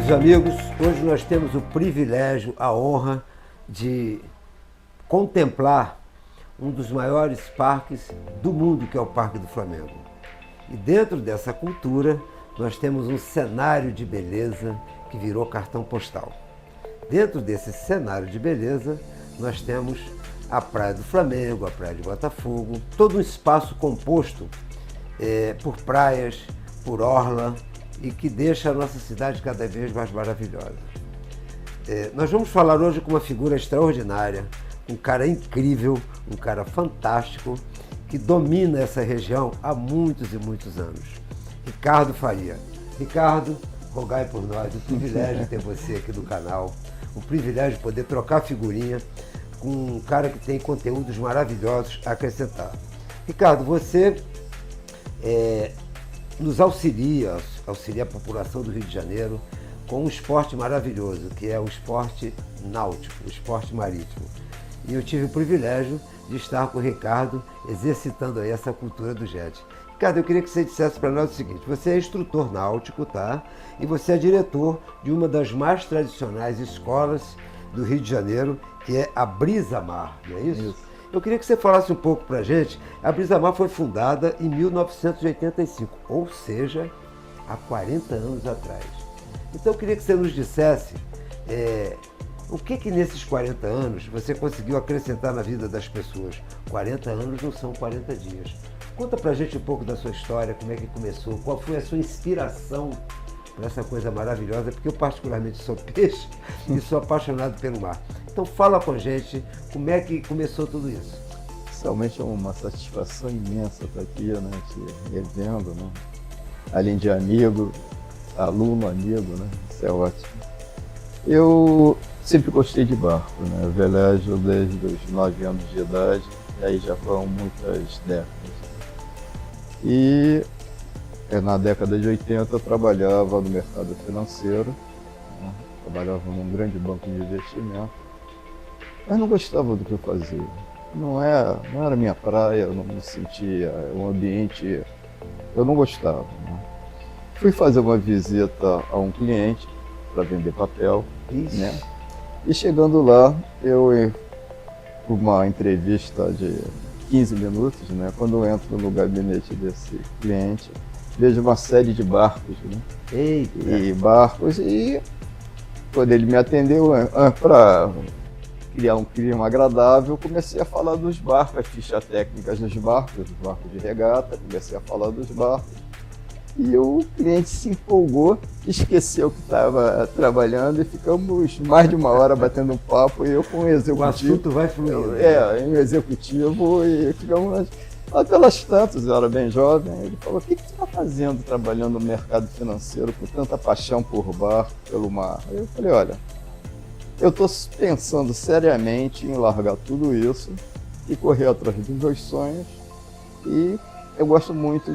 Queridos amigos, hoje nós temos o privilégio, a honra de contemplar um dos maiores parques do mundo, que é o Parque do Flamengo. E dentro dessa cultura, nós temos um cenário de beleza que virou cartão postal. Dentro desse cenário de beleza, nós temos a Praia do Flamengo, a Praia de Botafogo, todo um espaço composto por praias, por orla, e que deixa a nossa cidade cada vez mais maravilhosa. Nós vamos falar hoje com uma figura extraordinária, um cara incrível, um cara fantástico, que domina essa região há muitos e muitos anos. Ricardo Faria. Ricardo, rogai por nós, o privilégio de ter você aqui no canal, o privilégio de poder trocar figurinha com um cara que tem conteúdos maravilhosos a acrescentar. Ricardo, você nos auxilia a população do Rio de Janeiro com um esporte maravilhoso, que é o esporte náutico, o esporte marítimo. E eu tive o privilégio de estar com o Ricardo exercitando aí essa cultura do jet. Ricardo, eu queria que você dissesse para nós o seguinte: você é instrutor náutico, tá? E você é diretor de uma das mais tradicionais escolas do Rio de Janeiro, que é a Brisa Mar, não é isso? Isso. Eu queria que você falasse um pouco para a gente. A Brisa Mar foi fundada em 1985, ou seja, há 40 anos atrás. Então eu queria que você nos dissesse o que nesses 40 anos você conseguiu acrescentar na vida das pessoas. 40 anos não são 40 dias. Conta pra gente um pouco da sua história, como é que começou, qual foi a sua inspiração para essa coisa maravilhosa, porque eu particularmente sou peixe e sou apaixonado pelo mar. Então fala com a gente como é que começou tudo isso. Realmente é uma satisfação imensa estar aqui, né, te revendo, né? Além de amigo, aluno, amigo, né? Isso é ótimo. Eu sempre gostei de barco, né? Eu velejo desde os 9 anos de idade, e aí já vão muitas décadas. E na década de 80 eu trabalhava no mercado financeiro, né? Trabalhava num grande banco de investimento, mas não gostava do que eu fazia. Não era minha praia, eu não me sentia, um ambiente, eu não gostava, né? Fui fazer uma visita a um cliente para vender papel, né? E chegando lá, eu, uma entrevista de 15 minutos, né? Quando eu entro no gabinete desse cliente, vejo uma série de barcos, né? Eita. E barcos, e quando ele me atendeu, para criar um clima agradável, comecei a falar dos barcos, as fichas técnicas dos barcos de regata, comecei a falar dos barcos. E o cliente se empolgou, esqueceu que estava trabalhando e ficamos mais de 1 hora batendo um papo, e eu com o executivo. O assunto vai fluindo. Um executivo, e ficamos lá pelas tantas, eu era bem jovem. Ele falou: o que você está fazendo trabalhando no mercado financeiro com tanta paixão por barco, pelo mar? Aí eu falei: olha, eu estou pensando seriamente em largar tudo isso e correr atrás dos meus sonhos, e eu gosto muito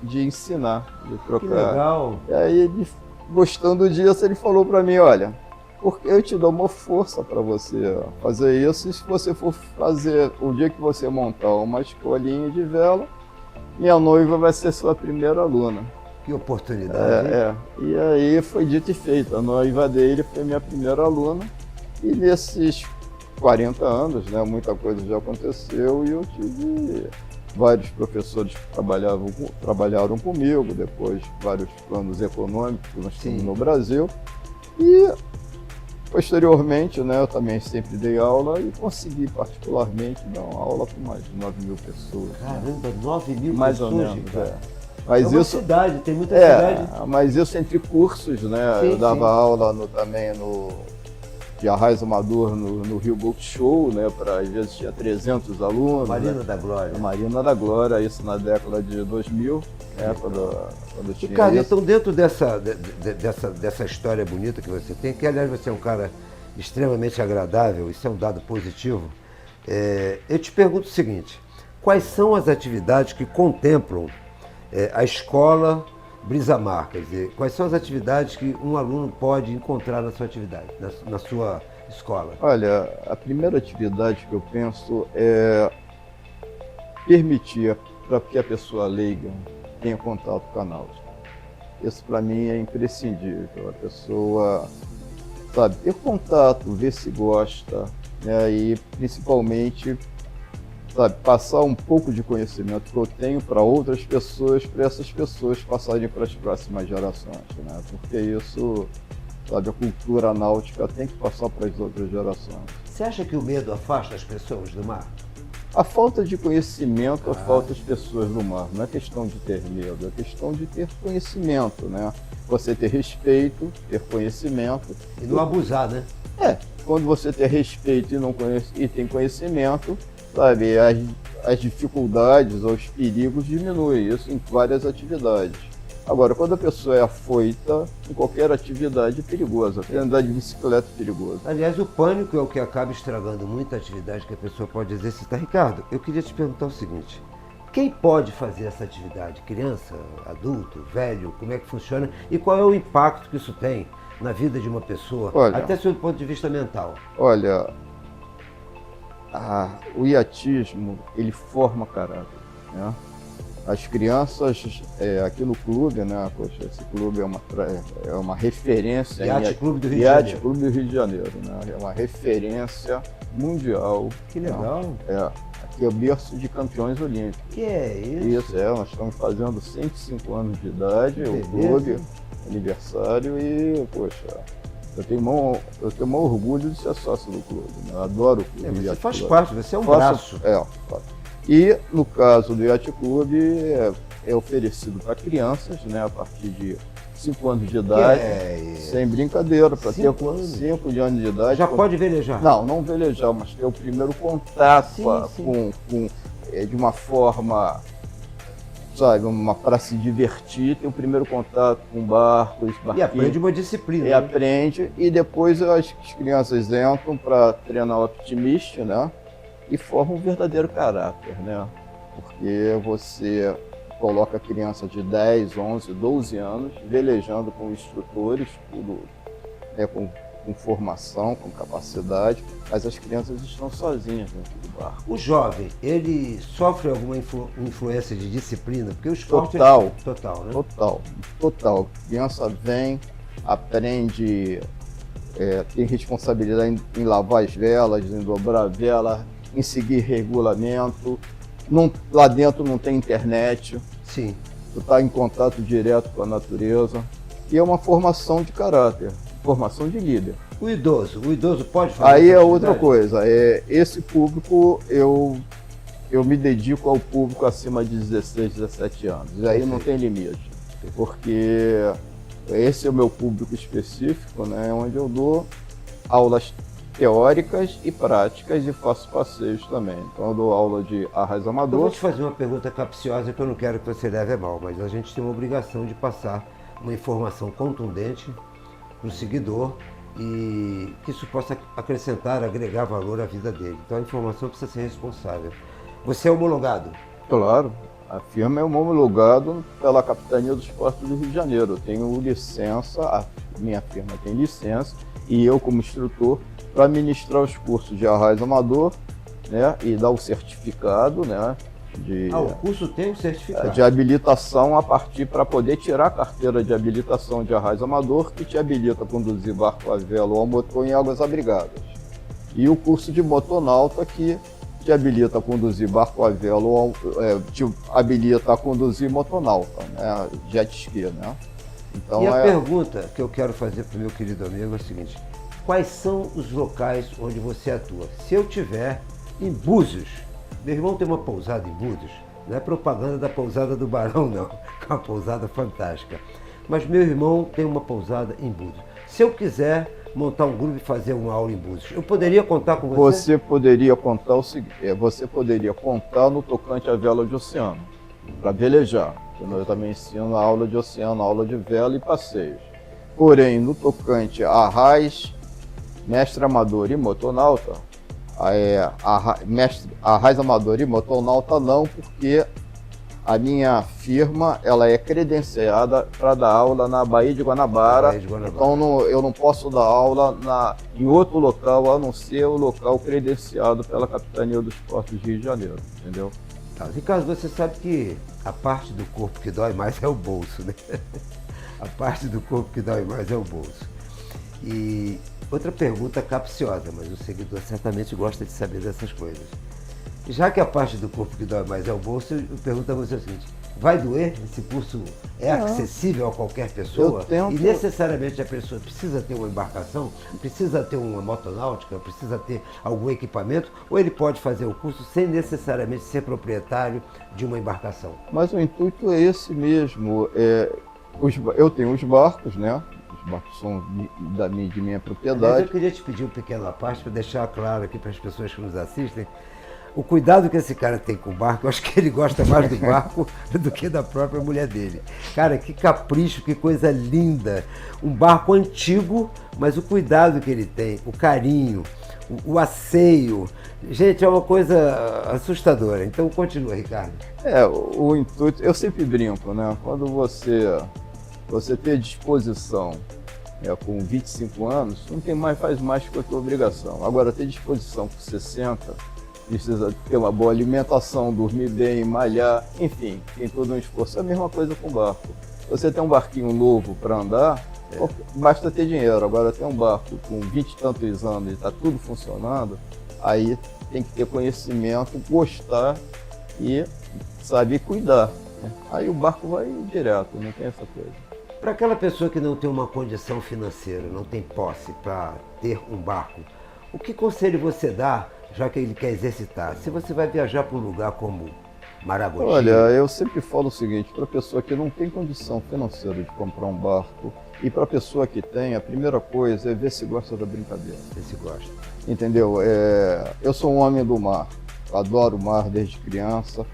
de ensinar, de trocar. Que legal! E aí, ele, gostando disso, ele falou para mim: olha, porque eu te dou uma força para você fazer isso, e se você for fazer, o dia que você montar uma escolinha de vela, minha noiva vai ser sua primeira aluna. Que oportunidade. E aí foi dito e feito, a noiva dele foi minha primeira aluna, e nesses 40 anos, né, muita coisa já aconteceu, e eu tive vários professores que trabalharam comigo, depois vários planos econômicos que nós temos no Brasil, e posteriormente, né, eu também sempre dei aula e consegui particularmente dar uma aula para mais de 9.000 pessoas. Caramba, 9.000 mais pessoas? ou menos, Mas é uma cidade, tem muita cidade. Mas isso entre cursos, né? Eu dava aula também de Arraiz Amador no Rio Boat Show, né? Às vezes tinha 300 alunos. Marina da Glória. Marina da Glória, isso na década de 2000, né? Quando tinha Ricardo, isso. então dentro dessa história bonita que você tem, que aliás você é um cara extremamente agradável, isso é um dado positivo, eu te pergunto o seguinte: quais são as atividades que contemplam a escola Brisa Mar? Quer dizer, quais são as atividades que um aluno pode encontrar na sua atividade, na sua escola? Olha, a primeira atividade que eu penso é permitir para que a pessoa leiga tenha contato com a náutica. Isso para mim é imprescindível. A pessoa, sabe, ter contato, ver se gosta, né? E principalmente, sabe, passar um pouco de conhecimento que eu tenho para outras pessoas, para essas pessoas passarem para as próximas gerações, né? Porque isso, sabe, a cultura náutica tem que passar para as outras gerações. Você acha que o medo afasta as pessoas do mar? A falta de conhecimento afasta as pessoas do mar. Não é questão de ter medo, é questão de ter conhecimento, né? Você ter respeito, ter conhecimento. E não abusar, né? Quando você tem respeito e, não conhece, e tem conhecimento, sabe, as dificuldades ou os perigos diminuem, isso em várias atividades. Agora, quando a pessoa é afoita, em qualquer atividade é perigosa. Até andar de bicicleta é perigoso. Aliás, o pânico é o que acaba estragando muita atividade que a pessoa pode exercitar. Ricardo, eu queria te perguntar o seguinte: quem pode fazer essa atividade? Criança, adulto, velho? Como é que funciona? E qual é o impacto que isso tem na vida de uma pessoa, Olha, até sob o ponto de vista mental? Olha, o iatismo, ele forma caráter, né? As crianças, aqui no clube, né? Poxa, esse clube é uma referência. Yacht Clube do Rio de Yacht Janeiro. Clube do Rio de Janeiro, né? É uma referência mundial. Que legal. Né? Aqui é o berço de campeões olímpicos. Que é isso? Isso, nós estamos fazendo 105 anos de idade, Que o beleza. clube, aniversário e, poxa, eu tenho maior orgulho de ser sócio do clube, né? Eu adoro o clube. Você Yacht faz Club. parte, você é um braço. Faço. E no caso do Yacht Club é oferecido para crianças, né, a partir de 5 anos de idade, sem brincadeira, para ter 5 anos de idade. Já pode velejar? Não velejar, mas ter o primeiro contato Sim. de uma forma, sabe, para se divertir, ter o primeiro contato com barcos, E aprende uma disciplina. E aprende, e depois as crianças entram para treinar o optimista, né? E forma um verdadeiro caráter, né? Porque você coloca a criança de 10, 11, 12 anos velejando com instrutores, tudo, né, com formação, com capacidade, mas as crianças estão sozinhas dentro do barco. O jovem, ele sofre alguma influência de disciplina? Porque o esporte Total. é total, né? Total. A criança vem, aprende, tem responsabilidade em lavar as velas, em dobrar a vela, em seguir regulamento. Lá dentro não tem internet. Sim. Tu está em contato direto com a natureza. E é uma formação de caráter, formação de líder. O idoso pode fazer Aí essa é outra atividade? coisa. Esse público, eu me dedico ao público acima de 16, 17 anos. E aí não tem limite. Porque esse é o meu público específico, né, onde eu dou aulas teóricas e práticas e faço passeios também. Então eu dou aula de arraiz Eu amador. vou te fazer uma pergunta capciosa que eu não quero que você leve a mal, mas a gente tem uma obrigação de passar uma informação contundente para o seguidor e que isso possa acrescentar, agregar valor à vida dele. Então a informação precisa ser responsável. Você é homologado? Claro, a firma é homologado pela Capitania dos Portos do Rio de Janeiro. Eu tenho licença, a minha firma tem licença e eu como instrutor para ministrar os cursos de arraiz amador, né, e dar o certificado, né, o curso tem um certificado. de habilitação a partir para poder tirar a carteira de habilitação de arraiz amador, que te habilita a conduzir barco a vela ou a motor em águas abrigadas. E o curso de motonauta, que te habilita a conduzir barco a vela ou te habilita a conduzir motonauta, né, jet ski, né? Então, e a pergunta que eu quero fazer para o meu querido amigo é a seguinte: quais são os locais onde você atua? Se eu tiver em Búzios, meu irmão tem uma pousada em Búzios, não é propaganda da pousada do Barão não, é uma pousada fantástica, mas meu irmão tem uma pousada em Búzios. Se eu quiser montar um grupo e fazer uma aula em Búzios, eu poderia contar com você? Você poderia contar o seguinte, você poderia contar no tocante à vela de oceano, para velejar. Eu também ensino a aula de oceano, aula de vela e passeios. Porém, no tocante a arraiz, mestre amador e motonauta, arraiz amador e motonauta não, porque a minha firma ela é credenciada para dar aula na Baía de Guanabara. Então eu não posso dar aula em outro local a não ser o local credenciado pela Capitania dos Portos do Rio de Janeiro, entendeu? Ricardo, você sabe que a parte do corpo que dói mais é o bolso, né? A parte do corpo que dói mais é o bolso. E outra pergunta capciosa, mas o seguidor certamente gosta de saber dessas coisas. Já que a parte do corpo que dói mais é o bolso, eu pergunto a você o seguinte: vai doer? Esse curso é acessível a qualquer pessoa? E necessariamente a pessoa precisa ter uma embarcação, precisa ter uma motonáutica, precisa ter algum equipamento? Ou ele pode fazer o curso sem necessariamente ser proprietário de uma embarcação? Mas o intuito é esse mesmo. Eu tenho os barcos, né? Os barcos são de minha propriedade. Mas eu queria te pedir uma pequena parte para deixar claro aqui para as pessoas que nos assistem. O cuidado que esse cara tem com o barco, eu acho que ele gosta mais do barco do que da própria mulher dele. Cara, que capricho, que coisa linda. Um barco antigo, mas o cuidado que ele tem, o carinho, o asseio. Gente, é uma coisa assustadora. Então continua, Ricardo. O intuito, eu sempre brinco, né? Quando você tem disposição com 25 anos, não tem mais, faz mais que a tua obrigação. Agora, ter disposição com 60, precisa ter uma boa alimentação, dormir bem, malhar, enfim, tem todo um esforço. É a mesma coisa com o barco. Você tem um barquinho novo para andar, basta ter dinheiro. Agora, tem um barco com 20 e tantos anos e está tudo funcionando, aí tem que ter conhecimento, gostar e saber cuidar. Aí o barco vai direto, não tem essa coisa. Para aquela pessoa que não tem uma condição financeira, não tem posse para ter um barco, o que conselho você dá, já que ele quer exercitar? Se você vai viajar para um lugar como Maragogi... Olha, eu sempre falo o seguinte, para a pessoa que não tem condição financeira de comprar um barco, e para a pessoa que tem, a primeira coisa é ver se gosta da brincadeira. Ver se gosta. Entendeu? Eu sou um homem do mar, adoro o mar desde criança.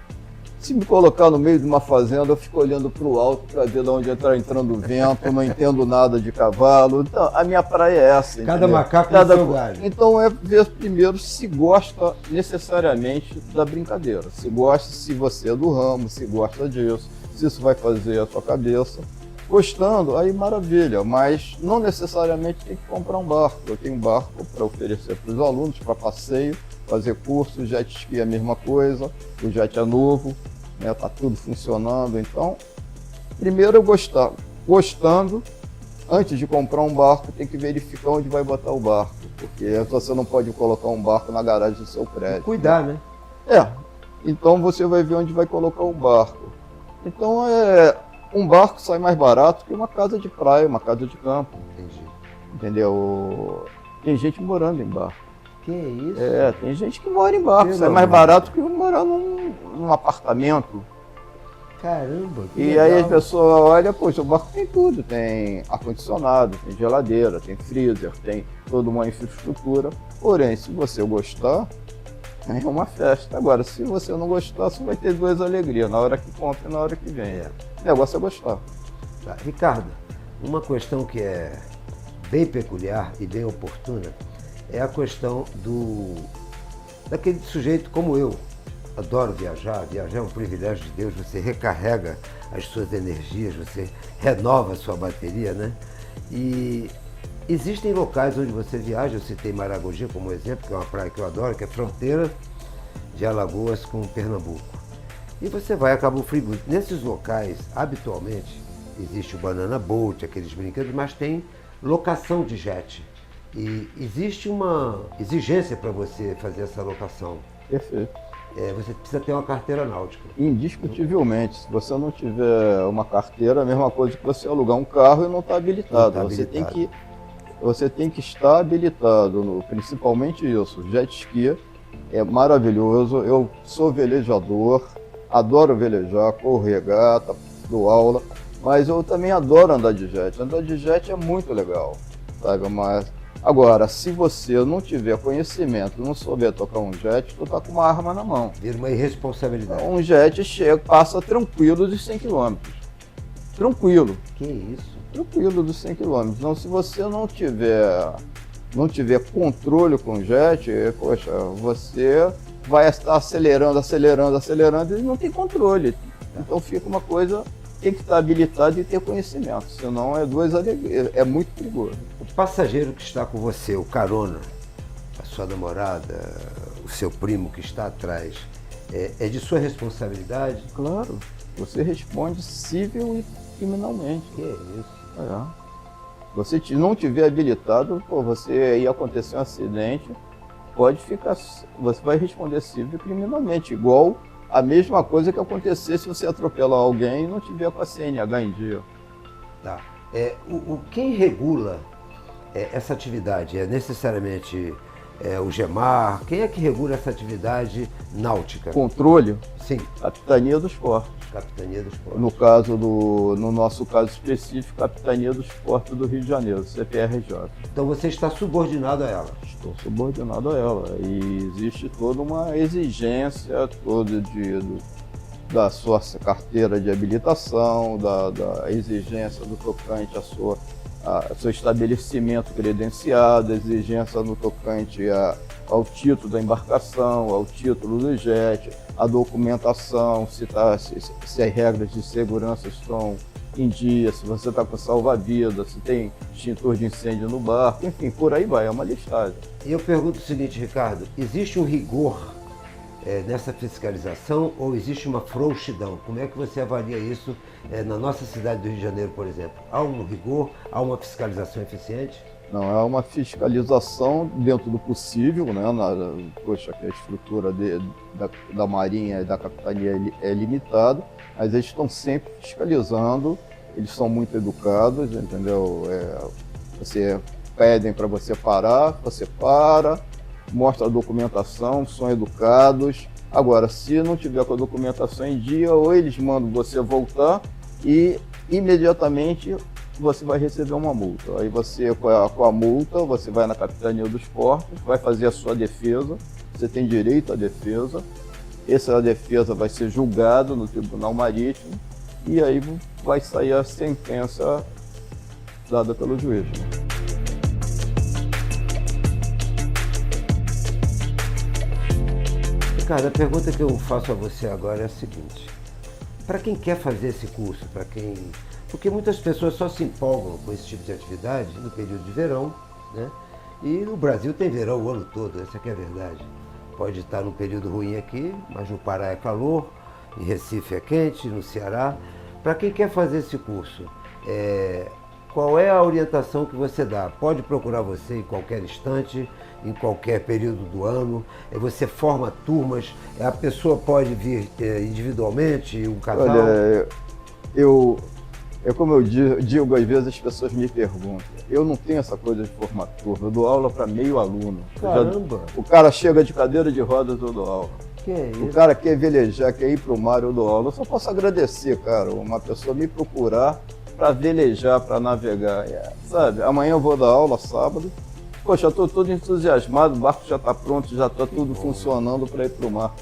Se me colocar no meio de uma fazenda, eu fico olhando para o alto para ver de onde está entrando o vento, não entendo nada de cavalo. Então, a minha praia é essa. Cada entendeu? macaco no seu galho. Então, é ver primeiro se gosta necessariamente da brincadeira. Se gosta, se você é do ramo, se gosta disso, se isso vai fazer a sua cabeça. Gostando, aí maravilha, mas não necessariamente tem que comprar um barco. Eu tenho um barco para oferecer para os alunos, para passeio, fazer curso. O jet ski é a mesma coisa, o jet é novo. Tá tudo funcionando, então primeiro eu gostando, antes de comprar um barco tem que verificar onde vai botar o barco, porque você não pode colocar um barco na garagem do seu prédio. Cuidar, né? Então você vai ver onde vai colocar o barco. Então um barco sai mais barato que uma casa de praia, uma casa de campo. Entendi. Entendeu? Tem gente morando em barco. Que isso? Tem gente que mora em barco, sai mais barato que morar num apartamento. Caramba, que E legal. aí a pessoa olha, poxa, o barco tem tudo, tem ar-condicionado, tem geladeira, tem freezer, tem toda uma infraestrutura. Porém, se você gostar, é uma festa. Agora, se você não gostar, você vai ter duas alegrias, na hora que compra e na hora que vem. O negócio é gostar. Tá. Ricardo, uma questão que é bem peculiar e bem oportuna é a questão daquele sujeito como eu. Adoro viajar, viajar é um privilégio de Deus, você recarrega as suas energias, você renova a sua bateria, né? E existem locais onde você viaja, eu citei Maragogi como exemplo, que é uma praia que eu adoro, que é fronteira de Alagoas com Pernambuco. E você vai a Cabo Frio. Nesses locais, habitualmente, existe o Banana Boat, aqueles brinquedos, mas tem locação de jet. E existe uma exigência para você fazer essa locação. Perfeito. Você precisa ter uma carteira náutica. Indiscutivelmente, se você não tiver uma carteira, é a mesma coisa que você alugar um carro e não está habilitado. Você tem que estar habilitado, principalmente isso. Jet ski é maravilhoso, eu sou velejador, adoro velejar, corro regata, dou aula, mas eu também adoro andar de jet. Andar de jet é muito legal, sabe? Mas agora, se você não tiver conhecimento, não souber tocar um jet, tu tá com uma arma na mão. Vira uma irresponsabilidade. Um jet passa tranquilo dos 100 km. Tranquilo. Que isso? Tranquilo dos 100 km. Então, se você não tiver controle com o jet, poxa, você vai estar acelerando e não tem controle. Então fica uma coisa, tem que estar habilitado e ter conhecimento, senão é muito perigoso. O passageiro que está com você, o carona, a sua namorada, o seu primo que está atrás, é de sua responsabilidade? Claro, você responde civil criminalmente. Que isso? É. Você não tiver habilitado, pô, você ia acontecer um acidente, pode ficar, você vai responder civil e criminalmente, igual a mesma coisa que acontecer se você atropelar alguém e não tiver com a CNH em dia. Tá. Quem regula essa atividade? É necessariamente o GEMAR? Quem é que regula essa atividade náutica? Controle, Sim, Capitania dos Portos. Capitania dos Portos. No nosso caso específico, Capitania dos Portos do Rio de Janeiro, CPRJ. Então você está subordinado a ela? Estou subordinado a ela e existe toda uma exigência da sua carteira de habilitação, da exigência do tocante a seu estabelecimento credenciado, exigência no tocante ao título da embarcação, ao título do jet, a documentação, se as regras de segurança estão em dia, se você está com salva-vidas, se tem extintor de incêndio no barco, enfim, por aí vai, é uma listagem. E eu pergunto o seguinte, Ricardo, existe um rigor nessa fiscalização ou existe uma frouxidão? Como é que você avalia isso na nossa cidade do Rio de Janeiro, por exemplo? Há um rigor, há uma fiscalização eficiente? Não, é uma fiscalização dentro do possível, né? Poxa, que a estrutura da Marinha e da Capitania é limitada, mas eles estão sempre fiscalizando, eles são muito educados, entendeu? Você pedem para você parar, você para, mostra a documentação, são educados. Agora, se não tiver com a documentação em dia, ou eles mandam você voltar e imediatamente você vai receber uma multa. Aí você, com a multa, você vai na Capitania dos Portos, vai fazer a sua defesa, você tem direito à defesa, essa defesa vai ser julgada no Tribunal Marítimo e aí vai sair a sentença dada pelo juiz. Ricardo, a pergunta que eu faço a você agora é a seguinte. Para quem quer fazer esse curso, porque muitas pessoas só se empolgam com esse tipo de atividade no período de verão, né? E no Brasil tem verão o ano todo, essa que é a verdade. Pode estar num período ruim aqui, mas no Pará é calor, em Recife é quente, no Ceará. Para quem quer fazer esse curso, qual é a orientação que você dá? Pode procurar você em qualquer instante, em qualquer período do ano, você forma turmas, a pessoa pode vir individualmente, um casal? Olha, como eu digo, às vezes as pessoas me perguntam, eu não tenho essa coisa de formar turma, eu dou aula para meio aluno. Caramba! O cara chega de cadeira de rodas, eu dou aula. Que é isso? O cara quer velejar, quer ir para o mar, eu dou aula. Eu só posso agradecer, cara, uma pessoa me procurar para velejar, para navegar. Sabe, amanhã eu vou dar aula, sábado. Poxa, eu estou todo entusiasmado, o barco já está pronto, já está tudo funcionando para ir para o mar.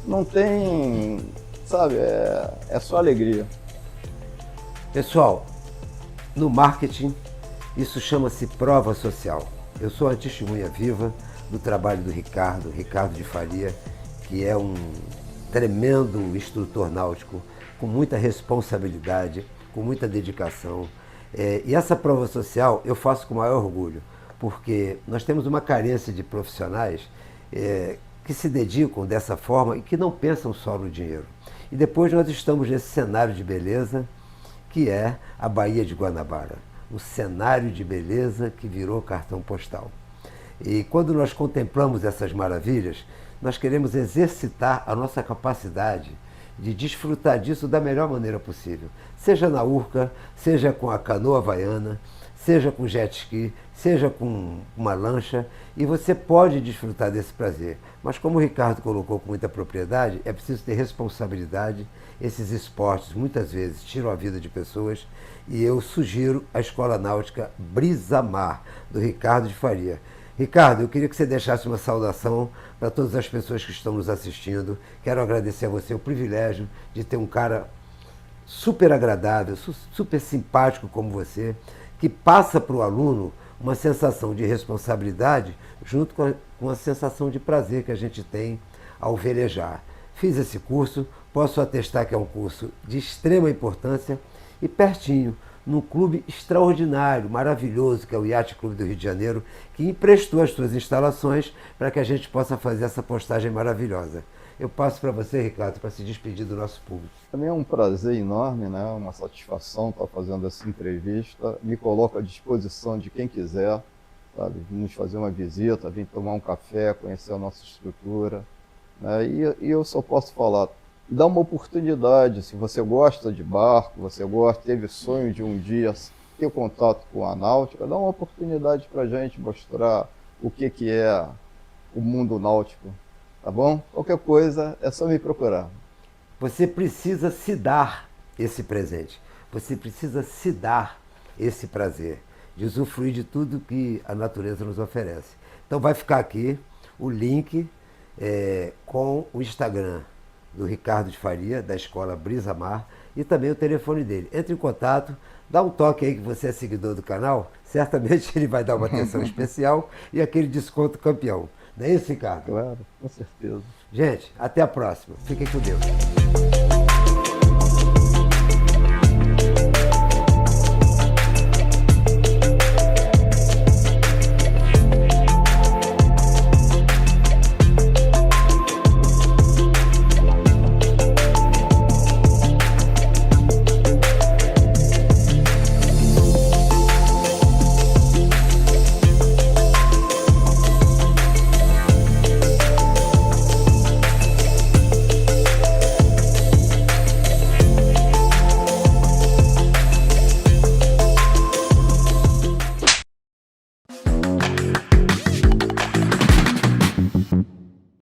Não tem, sabe, é só alegria. Pessoal, no marketing, isso chama-se prova social. Eu sou a testemunha viva do trabalho do Ricardo de Faria, que é um tremendo instrutor náutico, com muita responsabilidade, com muita dedicação. E essa prova social eu faço com o maior orgulho, porque nós temos uma carência de profissionais que se dedicam dessa forma e que não pensam só no dinheiro. E depois nós estamos nesse cenário de beleza, que é a Baía de Guanabara, o cenário de beleza que virou cartão postal. E quando nós contemplamos essas maravilhas, nós queremos exercitar a nossa capacidade de desfrutar disso da melhor maneira possível, seja na urca, seja com a canoa havaiana, seja com jet ski, seja com uma lancha, e você pode desfrutar desse prazer. Mas como o Ricardo colocou com muita propriedade, é preciso ter responsabilidade. Esses esportes muitas vezes tiram a vida de pessoas, e eu sugiro a Escola Náutica Brisa Mar, do Ricardo de Faria. Ricardo, eu queria que você deixasse uma saudação para todas as pessoas que estão nos assistindo. Quero agradecer a você o privilégio de ter um cara super agradável, super simpático como você, que passa para o aluno uma sensação de responsabilidade junto com a sensação de prazer que a gente tem ao velejar. Fiz esse curso, posso atestar que é um curso de extrema importância e pertinho, num clube extraordinário, maravilhoso, que é o Yacht Clube do Rio de Janeiro, que emprestou as suas instalações para que a gente possa fazer essa postagem maravilhosa. Eu passo para você, Ricardo, para se despedir do nosso público. Também é um prazer enorme, né? Uma satisfação estar fazendo essa entrevista. Me coloco à disposição de quem quiser, sabe? Vir nos fazer uma visita, vir tomar um café, conhecer a nossa estrutura, né? E eu só posso falar, dá uma oportunidade. Se você gosta de barco, teve sonho de um dia ter contato com a náutica, dá uma oportunidade para a gente mostrar o que é o mundo náutico, tá bom? Qualquer coisa é só me procurar. Você precisa se dar esse presente. Você precisa se dar esse prazer de usufruir de tudo que a natureza nos oferece. Então vai ficar aqui o link com o Instagram do Ricardo de Faria, da Escola Brisa Mar, e também o telefone dele. Entre em contato, dá um toque aí que você é seguidor do canal, certamente ele vai dar uma atenção especial e aquele desconto campeão. Não é isso, Ricardo? Claro, com certeza. Gente, até a próxima. Fiquem com Deus.